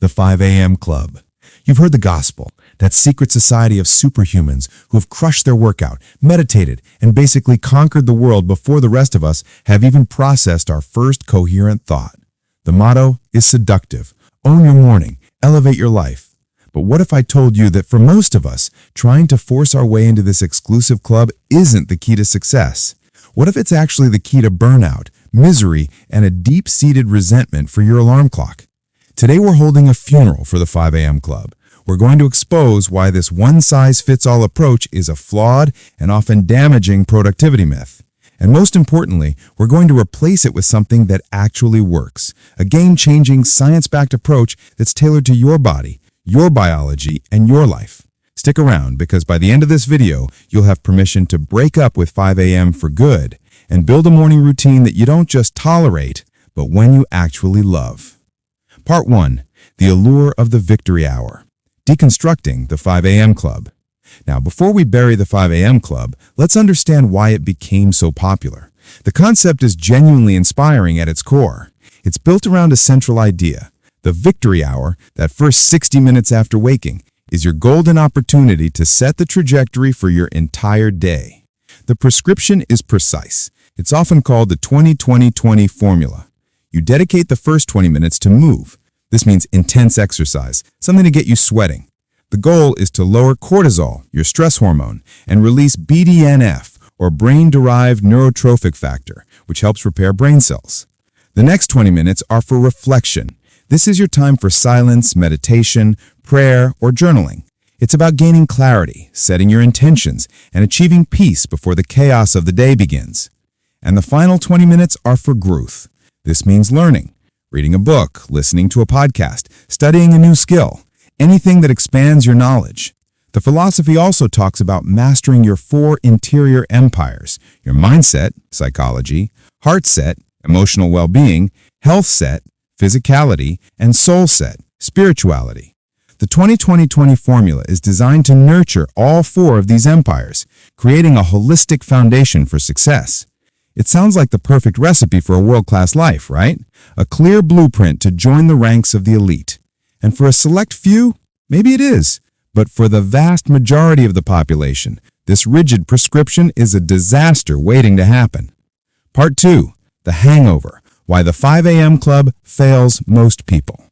The 5 a.m. Club. You've heard the gospel, that secret society of superhumans who have crushed their workout, meditated, and basically conquered the world before the rest of us have even processed our first coherent thought. The motto is seductive. Own your morning, elevate your life. But what if I told you that for most of us, trying to force our way into this exclusive club isn't the key to success? What if it's actually the key to burnout, misery, and a deep-seated resentment for your alarm clock? Today we're holding a funeral for the 5 a.m. Club. We're going to expose why this one-size-fits-all approach is a flawed and often damaging productivity myth. And most importantly, we're going to replace it with something that actually works, a game-changing, science-backed approach that's tailored to your body, your biology, and your life. Stick around because by the end of this video, you'll have permission to break up with 5 a.m. for good and build a morning routine that you don't just tolerate, but one you actually love. Part 1. The Allure of the Victory Hour. Deconstructing the 5 a.m. Club. Now, before we bury the 5 a.m. Club, let's understand why it became so popular. The concept is genuinely inspiring at its core. It's built around a central idea. The victory hour, that first 60 minutes after waking, is your golden opportunity to set the trajectory for your entire day. The prescription is precise. It's often called the 20-20-20 formula. You dedicate the first 20 minutes to move. This means intense exercise, something to get you sweating. The goal is to lower cortisol, your stress hormone, and release BDNF, or brain-derived neurotrophic factor, which helps repair brain cells. The next 20 minutes are for reflection. This is your time for silence, meditation, prayer, or journaling. It's about gaining clarity, setting your intentions, and achieving peace before the chaos of the day begins. And the final 20 minutes are for growth. This means learning, reading a book, listening to a podcast, studying a new skill, anything that expands your knowledge. The philosophy also talks about mastering your 4 interior empires: your mindset, psychology; heart set, emotional well-being; health set, physicality; and soul set, spirituality. The 20-20-20 formula is designed to nurture all 4 of these empires, creating a holistic foundation for success. It sounds like the perfect recipe for a world-class life, right? A clear blueprint to join the ranks of the elite. And for a select few, maybe it is. But for the vast majority of the population, this rigid prescription is a disaster waiting to happen. Part 2. The Hangover. Why the 5 a.m. Club fails most people.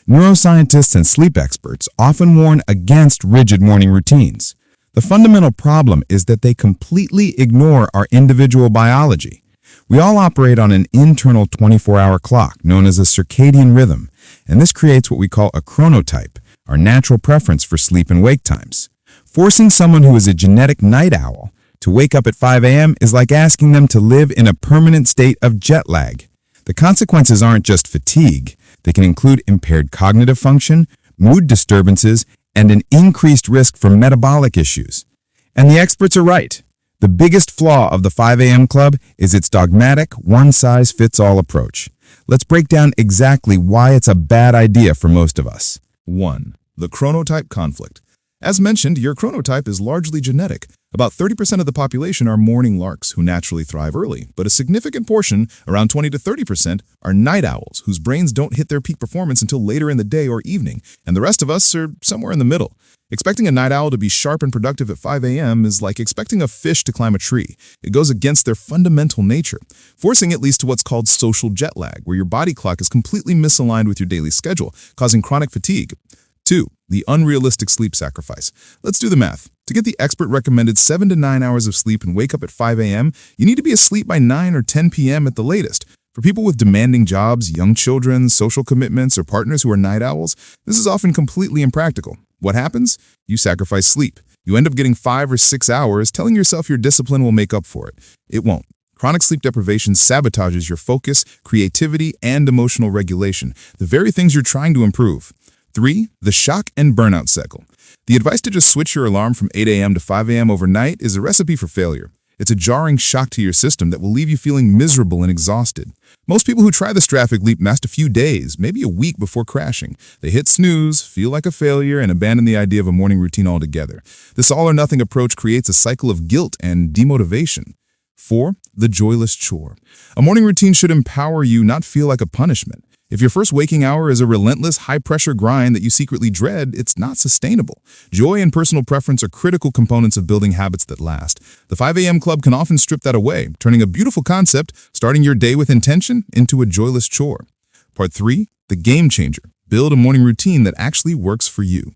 Neuroscientists and sleep experts often warn against rigid morning routines. The fundamental problem is that they completely ignore our individual biology. We all operate on an internal 24-hour clock known as a circadian rhythm, and this creates what we call a chronotype, our natural preference for sleep and wake times. Forcing someone who is a genetic night owl to wake up at 5 a.m. is like asking them to live in a permanent state of jet lag. The consequences aren't just fatigue. They can include impaired cognitive function, mood disturbances, and an increased risk for metabolic issues. And the experts are right. The biggest flaw of the 5 a.m. Club is its dogmatic, one-size-fits-all approach. Let's break down exactly why it's a bad idea for most of us. 1. The chronotype conflict. As mentioned, your chronotype is largely genetic. About 30% of the population are morning larks who naturally thrive early, but a significant portion, around 20 to 30%, are night owls whose brains don't hit their peak performance until later in the day or evening, and the rest of us are somewhere in the middle. Expecting a night owl to be sharp and productive at 5 a.m. is like expecting a fish to climb a tree. It goes against their fundamental nature. Forcing it leads to what's called social jet lag, where your body clock is completely misaligned with your daily schedule, causing chronic fatigue. 2. The unrealistic sleep sacrifice. Let's do the math. To get the expert-recommended 7 to 9 hours of sleep and wake up at 5 a.m., you need to be asleep by 9 or 10 p.m. at the latest. For people with demanding jobs, young children, social commitments, or partners who are night owls, this is often completely impractical. What happens? You sacrifice sleep. You end up getting 5 or 6 hours, telling yourself your discipline will make up for it. It won't. Chronic sleep deprivation sabotages your focus, creativity, and emotional regulation, the very things you're trying to improve. 3. The shock and burnout cycle. The advice to just switch your alarm from 8 a.m. to 5 a.m. overnight is a recipe for failure. It's a jarring shock to your system that will leave you feeling miserable and exhausted. Most people who try this traffic leap last a few days, maybe a week before crashing. They hit snooze, feel like a failure, and abandon the idea of a morning routine altogether. This all-or-nothing approach creates a cycle of guilt and demotivation. 4. The joyless chore. A morning routine should empower you, not feel like a punishment. If your first waking hour is a relentless, high-pressure grind that you secretly dread, it's not sustainable. Joy and personal preference are critical components of building habits that last. The 5 a.m. club can often strip that away, turning a beautiful concept, starting your day with intention, into a joyless chore. Part 3, the game changer. Build a morning routine that actually works for you.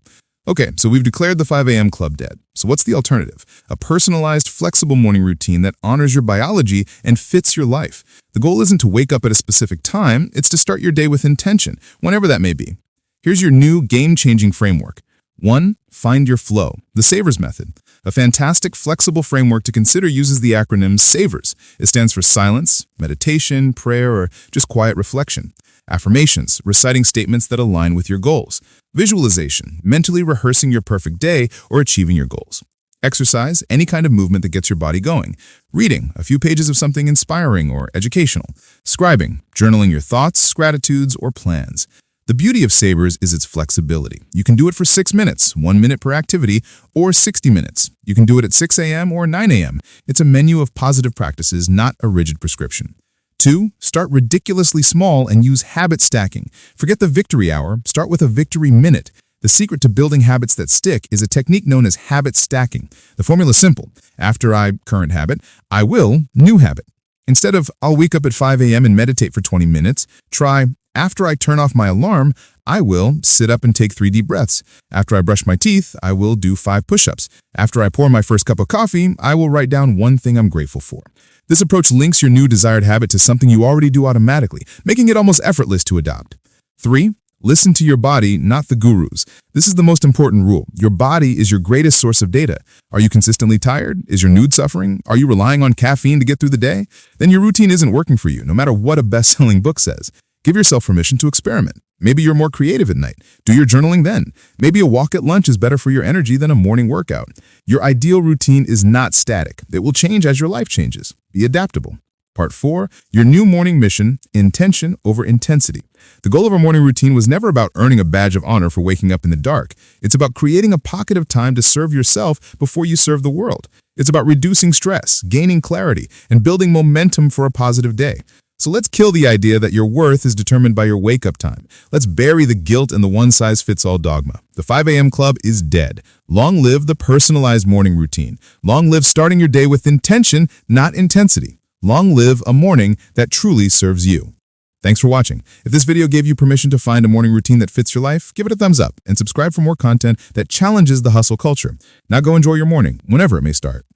Okay, so we've declared the 5 a.m. club dead. So what's the alternative? A personalized, flexible morning routine that honors your biology and fits your life. The goal isn't to wake up at a specific time, it's to start your day with intention, whenever that may be. Here's your new game-changing framework. 1. Find your flow. The SAVERS method. A fantastic, flexible framework to consider uses the acronym SAVERS. It stands for silence, meditation, prayer, or just quiet reflection. Affirmations, reciting statements that align with your goals. Visualization, mentally rehearsing your perfect day or achieving your goals. Exercise, any kind of movement that gets your body going. Reading, a few pages of something inspiring or educational. Scribing, journaling your thoughts, gratitudes, or plans. The beauty of SAVERS is its flexibility. You can do it for 6 minutes, 1 minute per activity, or 60 minutes. You can do it at 6 a.m. or 9 a.m. It's a menu of positive practices, not a rigid prescription. 2. Start ridiculously small and use habit stacking. Forget the victory hour, start with a victory minute. The secret to building habits that stick is a technique known as habit stacking. The formula is simple. After current habit, I will new habit. Instead of I'll wake up at 5 a.m. and meditate for 20 minutes, try after I turn off my alarm, I will sit up and take 3 deep breaths. After I brush my teeth, I will do 5 push-ups. After I pour my first cup of coffee, I will write down one thing I'm grateful for. This approach links your new desired habit to something you already do automatically, making it almost effortless to adopt. 3. Listen to your body, not the gurus. This is the most important rule. Your body is your greatest source of data. Are you consistently tired? Is your mood suffering? Are you relying on caffeine to get through the day? Then your routine isn't working for you, no matter what a best-selling book says. Give yourself permission to experiment. Maybe you're more creative at night. Do your journaling then. Maybe a walk at lunch is better for your energy than a morning workout. Your ideal routine is not static. It will change as your life changes. Be adaptable. Part 4, your new morning mission, intention over intensity. The goal of our morning routine was never about earning a badge of honor for waking up in the dark. It's about creating a pocket of time to serve yourself before you serve the world. It's about reducing stress, gaining clarity, and building momentum for a positive day. So let's kill the idea that your worth is determined by your wake-up time. Let's bury the guilt and the one-size-fits-all dogma. The 5 a.m. club is dead. Long live the personalized morning routine. Long live starting your day with intention, not intensity. Long live a morning that truly serves you. Thanks for watching. If this video gave you permission to find a morning routine that fits your life, give it a thumbs up and subscribe for more content that challenges the hustle culture. Now go enjoy your morning, whenever it may start.